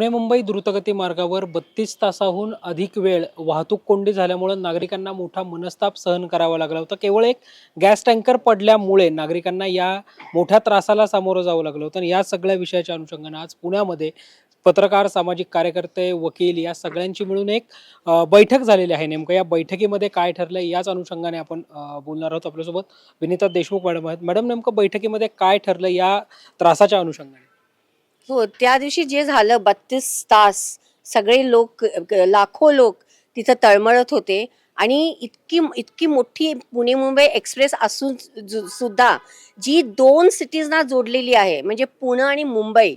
पुणे-मुंबई द्रुतगती मार्गावर 32 तासाहून अधिक वेळ वाहतूक कोंडी झाल्यामुळे नागरिकांना मोठा मनस्ताप सहन करावा लागला होता. केवळ एक गॅस टँकर पडल्यामुळे नागरिकांना या मोठ्या त्रासाला सामोरं जावं लागलं होतं. आणि या सगळ्या विषयाच्या अनुषंगाने आज पुण्यामध्ये पत्रकार, सामाजिक कार्यकर्ते, वकील या सगळ्यांची मिळून एक बैठक झालेली आहे. नेमकं या बैठकीमध्ये काय ठरलंय याच अनुषंगाने आपण बोलणार आहोत. आपल्यासोबत विनिता देशमुख मॅडम आहेत. मॅडम, नेमकं बैठकीमध्ये काय ठरलं या त्रासाच्या अनुषंगाने? हो, त्या दिवशी जे झालं 32 तास सगळे लोक लाखो लोक तिथं तळमळत होते आणि इतकी इतकी मोठी पुणे मुंबई एक्सप्रेस असून सुद्धा जी 2 सिटीजना जोडलेली आहे म्हणजे पुणे आणि मुंबई,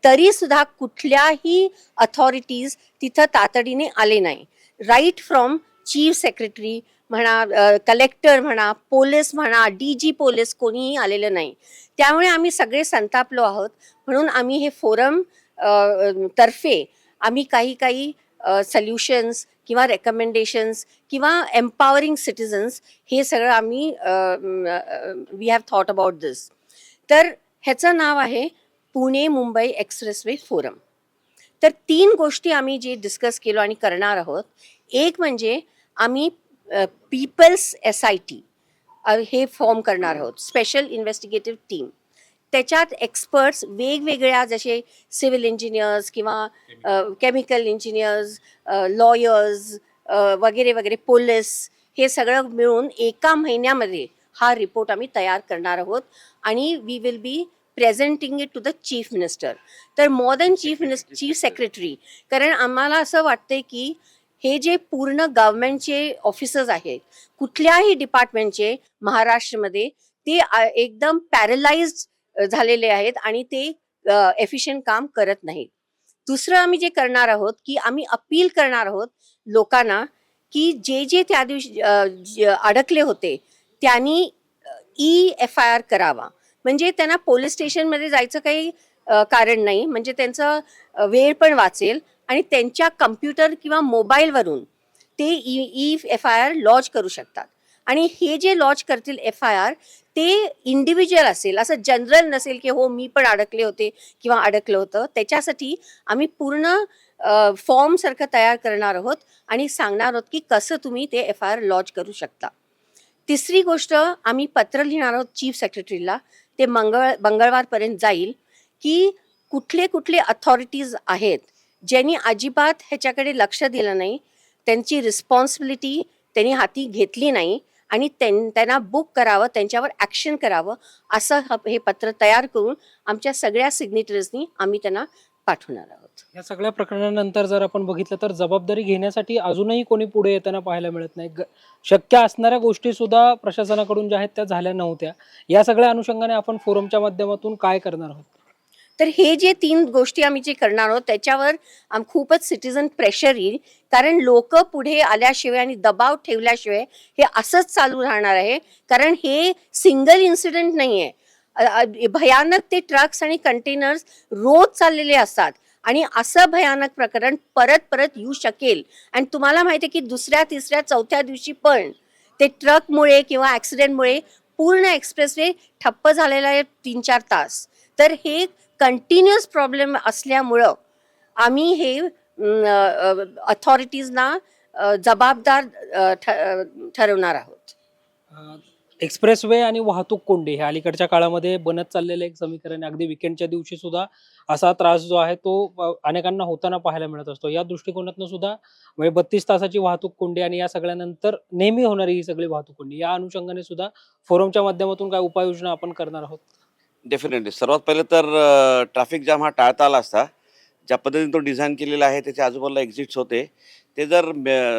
तरी सुद्धा कुठल्याही अथॉरिटीज तिथं तातडीने आले नाही. राईट फ्रॉम चीफ सेक्रेटरी म्हणा, कलेक्टर म्हणा, पोलीस म्हणा, DG पोलीस कोणीही आलेलं नाही. त्यामुळे आम्ही सगळे संतापलो आहोत. म्हणून आम्ही हे फोरम तर्फे आम्ही काही सल्युशन्स किंवा रेकमेंडेशन्स किंवा एम्पॉवरिंग सिटिझन्स हे सगळं आम्ही वी हॅव थॉट अबाउट दिस. तर ह्याचं नाव आहे पुणे मुंबई एक्सप्रेसवे फोरम. तर 3 गोष्टी आम्ही जे डिस्कस केलो आणि करणार आहोत. एक म्हणजे आम्ही पीपल्स SIT हे फॉर्म करणार आहोत, स्पेशल इन्व्हेस्टिगेटिव्ह टीम. त्याच्यात एक्सपर्ट्स वेगवेगळ्या जसे सिव्हिल इंजिनियर्स किंवा केमिकल इंजिनियर्स, लॉयर्स वगैरे वगैरे, पोलीस, हे सगळं मिळून एका महिन्यामध्ये हा रिपोर्ट आम्ही तयार करणार आहोत आणि we will be presenting it to the chief minister. तर मोर दॅन चीफ सेक्रेटरी, कारण आम्हाला असं वाटतंय की हे जे पूर्ण गव्हर्नमेंटचे ऑफिसर्स आहेत कुठल्याही डिपार्टमेंटचे महाराष्ट्रामध्ये, ते एकदम पॅरलाइज्ड झालेले आहेत आणि ते एफिशियंट काम करत नाहीत. दुसरं आम्ही जे करणार आहोत की आम्ही अपील करणार आहोत लोकांना की जे त्या दिवशी अडकले होते त्यांनी EFIR करावा. म्हणजे त्यांना पोलीस स्टेशनमध्ये जायचं काही कारण नाही. म्हणजे त्यांचा वेळ पण वाचेल आणि त्यांच्या कम्प्युटर किंवा मोबाईलवरून ते EFIR लॉन्च करू शकतात. आणि हे जे लॉन्च करतील FIR ते इंडिव्हिज्युअल असेल, असं जनरल नसेल की हो मी पण अडकले होते किंवा अडकलं होतं. त्याच्यासाठी आम्ही पूर्ण फॉर्म सारखं तयार करणार आहोत आणि सांगणार आहोत की कसं तुम्ही ते FIR लॉन्च करू शकता. तिसरी गोष्ट, आम्ही पत्र लिहिणार आहोत चीफ सेक्रेटरीला. ते मंगळवारपर्यंत जाईल की कुठले कुठले अथॉरिटीज आहेत ज्यांनी अजिबात ह्याच्याकडे लक्ष दिलं नाही, त्यांची रिस्पॉन्सिबिलिटी त्यांनी हाती घेतली नाही आणि त्यांना बुक करावं, त्यांच्यावर ॲक्शन करावं, असं हे पत्र तयार करून आमच्या सगळ्या सिग्नेटरीजनी आम्ही त्यांना पाठवणार आहोत. या सगळ्या प्रकरणानंतर जर आपण बघितलं तर जबाबदारी घेण्यासाठी अजूनही कोणी पुढे येताना पाहायला मिळत नाही. शक्य असणाऱ्या गोष्टी सुद्धा प्रशासनाकडून ज्या आहेत त्या झाल्या नव्हत्या. या सगळ्या अनुषंगाने आपण फोरमच्या माध्यमातून काय करणार आहोत? तर हे जे 3 गोष्टी आम्ही जे करणार आहोत त्याच्यावर खूपच सिटिझन प्रेशर येईल. कारण लोक पुढे आल्याशिवाय आणि दबाव ठेवल्याशिवाय हे असंच चालू राहणार आहे. कारण हे सिंगल इन्सिडेंट नाही आहे. भयानक ते ट्रक्स आणि कंटेनर्स रोज चाललेले असतात आणि असं भयानक प्रकरण परत परत येऊ शकेल. आणि तुम्हाला माहिती आहे की दुसऱ्या, तिसऱ्या, चौथ्या दिवशी पण ते ट्रकमुळे किंवा ॲक्सिडेंटमुळे पूर्ण एक्सप्रेसवे ठप्प झालेला आहे 3-4 तास. तर हे कंटिन्युअस प्रॉब्लेम असल्यामुळं आम्ही हे अथॉरिटीजना जबाबदार ठरवणार आहोत. एक्सप्रेसवे आणि वाहतूक कोंडी हे अलीकडच्या काळामध्ये बनत चाललेलं एक समीकरण आहे. अगदी विकेंडच्या दिवशी सुद्धा असा त्रास जो आहे तो अनेकांना होताना पाहायला मिळत असतो. या दृष्टिकोनातून सुद्धा म्हणजे 32 तासाची वाहतूक कोंडी आणि या सगळ्यानंतर नेहमी होणारी ही सगळी वाहतूक कोंडी, या अनुषंगाने सुद्धा फोरमच्या माध्यमातून काय उपाययोजना आपण करणार आहोत? डेफिनेटली. सर्वात पहिले तर ट्रॅफिक जाम हा टाळता आला असता. ज्या पद्धतीने तो डिझाईन केलेला आहे त्याच्या आजूबाजूला एक्झिट्स होते. ते जर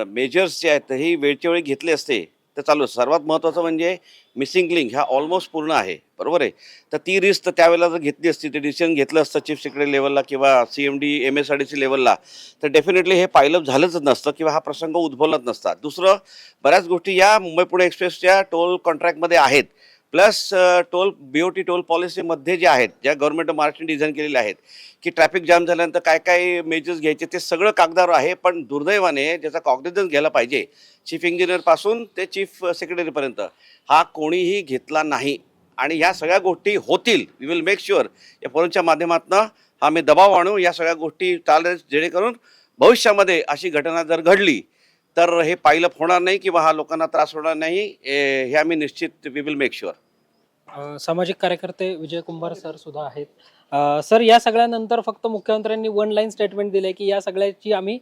मेजर्स जे आहेत हे वेळच्या वेळी घेतले असते तर चालू असतं. सर्वात महत्त्वाचं म्हणजे मिसिंग लिंक ह्या ऑलमोस्ट पूर्ण आहे, बरोबर आहे. तर ती रिस्क तर त्यावेळेला जर घेतली असती, ते डिसिजन घेतलं असतं चीफ सेक्रेटरी लेवलला किंवा CMD MSRDC लेवलला, तर डेफिनेटली हे पायलअप झालंच नसतं किंवा हा प्रसंग उद्भवलाच नसता. दुसरं, बऱ्याच गोष्टी या मुंबई पुणे एक्सप्रेसच्या टोल कॉन्ट्रॅक्टमध्ये आहेत. प्लस BOT टोल पॉलिसीमध्ये जे आहेत, ज्या गव्हर्नमेंट महाराष्ट्राने डिझाईन केलेल्या आहेत की ट्रॅफिक जाम झाल्यानंतर काय काय मेजर्स घ्यायचे, ते सगळं कागदावर आहे. पण दुर्दैवाने ज्याचा कॉग्निझन्स घ्यायला पाहिजे चीफ इंजिनियरपासून ते चीफ सेक्रेटरीपर्यंत, हा कोणीही घेतला नाही. आणि ह्या सगळ्या गोष्टी होतील. वी विल मेक शुअर या फोरमच्या माध्यमातून हा आम्ही दबाव आणू, या सगळ्या गोष्टी चालेल, जेणेकरून भविष्यामध्ये अशी घटना जर घडली तर हे पायलप होणार नाही किंवा हा लोकांना त्रास होणार नाही, हे आम्ही निश्चित वी विल मेक शुअर. सामाजिक कार्यकर्ते विजय कुंभार सर सुद्धा आहेत. सर, या सगळ्यानंतर फक्त मुख्यमंत्र्यांनी वन लाईन स्टेटमेंट दिले की या सगळ्याची आम्ही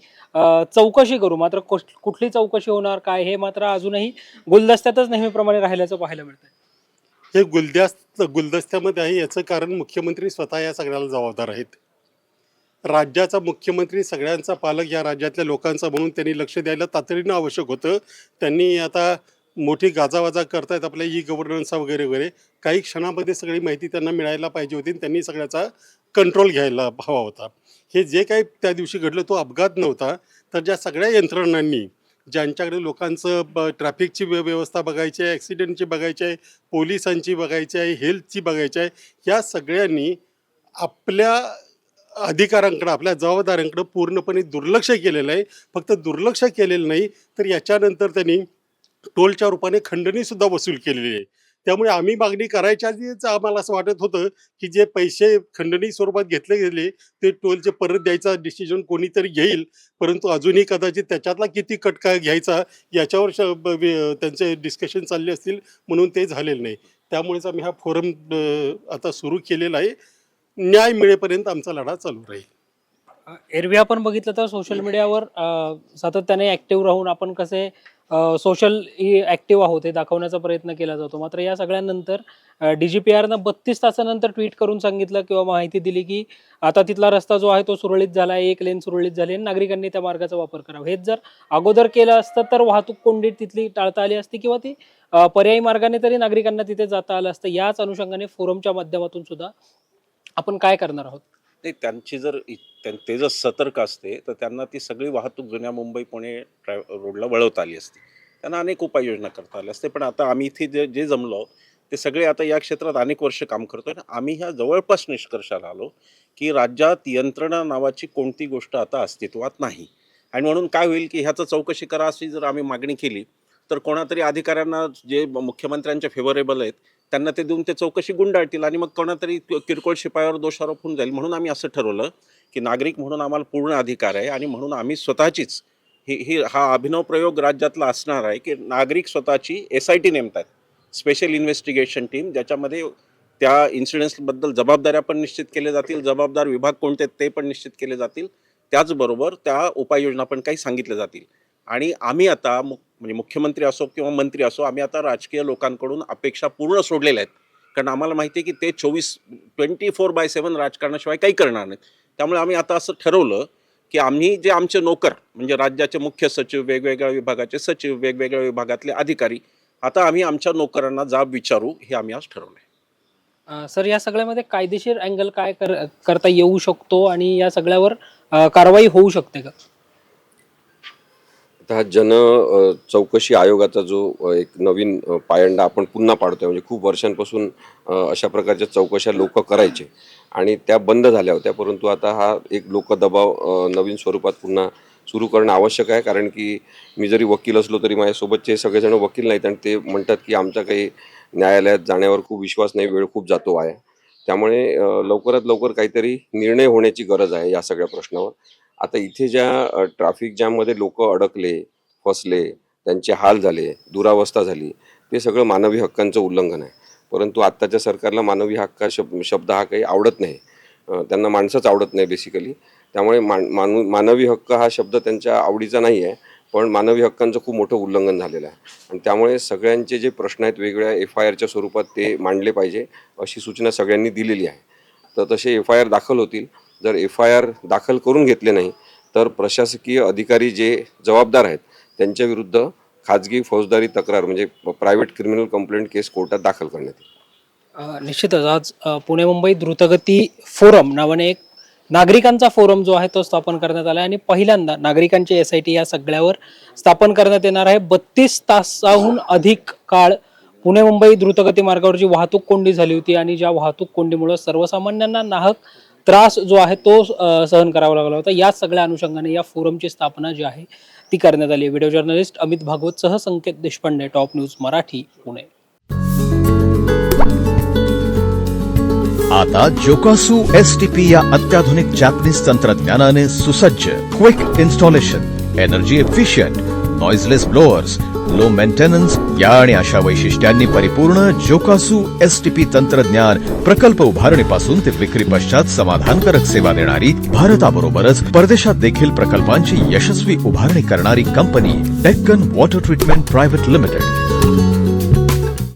चौकशी करू, मात्र कुठली चौकशी होणार काय हे मात्र अजूनही गुलदस्त्यातच नेहमीप्रमाणे राहिल्याचं पाहायला मिळतंय. हे गुलदस्त्यामध्ये आहे, याचं कारण मुख्यमंत्री स्वतः या सगळ्याला जबाबदार आहेत. राज्याचा मुख्यमंत्री सगळ्यांचा पालक या राज्यातल्या लोकांचा म्हणून त्यांनी लक्ष द्यायला तातडीनं आवश्यक होतं. त्यांनी आता मोठी गाजावाजा करतायत आपल्या ई गव्हर्नन्स वगैरे वगैरे, काही क्षणामध्ये सगळी माहिती त्यांना मिळायला पाहिजे होती आणि त्यांनी सगळ्याचा कंट्रोल घ्यायला हवा होता. हे जे काही त्या दिवशी घडलं तो अपघात नव्हता, तर ज्या सगळ्या यंत्रणांनी ज्यांच्याकडे लोकांचं ट्रॅफिकची व्यवस्था बघायची आहे, ॲक्सिडेंटची बघायची आहे, पोलिसांची बघायची आहे, हेल्थची बघायची आहे, या सगळ्यांनी आपल्या अधिकारांकडं आपल्या जबाबदाऱ्यांकडं पूर्णपणे दुर्लक्ष केलेलं आहे. फक्त दुर्लक्ष केलेलं नाही तर याच्यानंतर त्यांनी टोलच्या रूपाने खंडणीसुद्धा वसूल केलेली आहे. त्यामुळे आम्ही मागणी करायच्या आधीच आम्हाला असं वाटत होतं की जे पैसे खंडणी स्वरूपात घेतले गेले ते टोलचे परत द्यायचा डिसिजन कोणीतरी घेईल, परंतु अजूनही कदाचित त्याच्यातला किती कटका घ्यायचा याच्यावर त्यांचे डिस्कशन चालले असतील, म्हणून ते झालेलं नाही. त्यामुळेच आम्ही हा फोरम आता सुरू केलेला आहे. न्याय मिळेपर्यंत आमचा लढा चालू राहील. एरवी आपण बघितलं तर सोशल मीडियावर सातत्याने ऍक्टिव्ह राहून आपण कसे सोशल ऍक्टिव्ह आहोत हे दाखवण्याचा प्रयत्न केला जातो. मात्र या सगळ्यानंतर DGPRनं 32 तासानंतर ट्विट करून सांगितलं किंवा माहिती दिली की आता तिथला रस्ता जो आहे तो सुरळीत झाला आहे, एक लेन सुरळीत झाली आणि नागरिकांनी त्या मार्गाचा वापर करावा. हेच जर अगोदर केलं असतं तर वाहतूक कोंडी तिथली टाळता आली असती किंवा ती पर्यायी मार्गाने तरी नागरिकांना तिथे जाता आलं असतं. याच अनुषंगाने फोरमच्या माध्यमातून सुद्धा आपण काय करणार आहोत? नाही, त्यांची जर ते जर सतर्क असते तर त्यांना ती सगळी वाहतूक जुन्या मुंबई पुणे रोडला वळवता आली असती, त्यांना अनेक उपाययोजना करता आल्या असते. पण आता आम्ही इथे जे जमलो ते सगळे आता या क्षेत्रात अनेक वर्ष काम करतोय ना, आम्ही ह्या जवळपास निष्कर्षाला आलो की राज्यात यंत्रणा नावाची कोणती गोष्ट आता अस्तित्वात नाही. आणि म्हणून काय होईल की ह्याचं चौकशी करा अशी जर आम्ही मागणी केली तर कोणातरी अधिकाऱ्यांना जे मुख्यमंत्र्यांच्या फेवरेबल आहेत त्यांना ते देऊन ते चौकशी गुंडाळतील आणि मग कोणातरी किरकोळ शिपायावर दोषारोप होऊन जाईल. म्हणून आम्ही असं ठरवलं की नागरिक म्हणून आम्हाला पूर्ण अधिकार आहे आणि म्हणून आम्ही स्वतःचीच हा अभिनव प्रयोग राज्यातला असणार आहे की नागरिक स्वतःची SIT नेमतात, स्पेशल इन्व्हेस्टिगेशन टीम, ज्याच्यामध्ये त्या इन्सिडेंट्सबद्दल जबाबदाऱ्या पण निश्चित केल्या जातील, जबाबदार विभाग कोणते ते पण निश्चित केले जातील, त्याचबरोबर त्या उपाययोजना पण काही सांगितल्या जातील. आणि आम्ही आता म्हणजे मुख्यमंत्री असो किंवा मंत्री असो, आम्ही आता राजकीय लोकांकडून अपेक्षा पूर्ण सोडलेल्या आहेत. कारण आम्हाला माहिती आहे की ते 24/7 राजकारणाशिवाय काही करणार नाहीत. त्यामुळे आम्ही आता असं ठरवलं की आम्ही जे आमचे नोकर म्हणजे राज्याचे मुख्य सचिव, वेगवेगळ्या विभागाचे सचिव, वेगवेगळ्या विभागातले अधिकारी, आता आम्ही आमच्या नोकरांना जाब विचारू, हे आम्ही आज ठरवलंय. सर, या सगळ्यामध्ये कायदेशीर अँगल काय करता येऊ शकतो आणि या सगळ्यावर कारवाई होऊ शकते का? हा चौकशी आयोगाचा जो एक नवीन पायंडा आपण पुन्हा पाडतोय, म्हणजे खूप वर्षांपासून अशा प्रकारच्या चौकशा लोक करायचे आणि त्या बंद झाल्या होत्या, परंतु आता हा एक लोकदबाव नवीन स्वरूपात पुन्हा सुरू करणं आवश्यक आहे. कारण की मी जरी वकील असलो तरी माझ्यासोबतचे सगळेजण वकील नाहीत आणि ते म्हणतात की आमचा काही न्यायालयात जाण्यावर खूप विश्वास नाही, वेळ खूप जातो आहे. त्यामुळे लवकरात लवकर काहीतरी निर्णय होण्याची गरज आहे या सगळ्या प्रश्नावर. आता इथे ज्या ट्रॅफिक जॅममध्ये लोक अडकले, फसले, त्यांचे हाल झाले, दुरावस्था झाली, ते सगळं मानवी हक्कांचं उल्लंघन आहे. परंतु आत्ताच्या सरकारला मानवी हक्क शब्द हा काही आवडत नाही, त्यांना माणसंच आवडत नाही बेसिकली. त्यामुळे मानवी हक्क हा शब्द त्यांच्या आवडीचा नाही आहे, पण मानवी हक्कांचं खूप मोठं उल्लंघन झालेलं आहे. आणि त्यामुळे सगळ्यांचे जे प्रश्न आहेत वेगवेगळ्या FIRच्या स्वरूपात ते मांडले पाहिजे अशी सूचना सगळ्यांनी दिलेली आहे. तर तसे FIR दाखल होतील. जर FIR दाखल करून घेतले नाही तर प्रशासकीय अधिकारी जे जबाबदार आहेत त्यांच्या विरुद्ध खाजगी फौजदारी तक्रार म्हणजे प्रायव्हेट क्रिमिनल कंप्लेंट केस कोर्टात दाखल करण्यात येईल. निश्चितच आज पुणे मुंबई द्रुतगती फोरम नावाने एक नागरिकांचा फोरम जो आहे तो स्थापन करण्यात आला आणि पहिल्यांदा नागरिकांचे SIT या सगळ्यावर स्थापन करण्यात येणार आहे. 32 तासाहून अधिक काळ पुणे मुंबई द्रुतगती मार्गावर जी वाहतूक कोंडी झाली होती आणि ज्या वाहतूक कोंडीमुळे सर्वसामान्यांना नाहक त्रास जो आहे तो सहन करावा लागला होता, या सगळ्या अनुषंगाने या फोरमची स्थापना जी आहे ती करण्यात आली. व्हिडिओ जर्नलिस्ट अमित भागवत सह संकेत देशपांडे, टॉप न्यूज मराठी, पुणे. आता जोकासू STP या अत्याधुनिक जॅपनीज तंत्रज्ञानाने सुसज्ज, quick installation, energy efficient, noiseless blowers, low maintenance या आणि अशा वैशिष्ट्यांनी परिपूर्ण जोकासू STP तंत्रज्ञान प्रकल्प उभारणीपासून ते विक्री पश्चात समाधानकारक सेवा देणारी, भारताबरोबरच परदेशात देखील प्रकल्पांची यशस्वी उभारणी करणारी company Deccan water treatment private limited.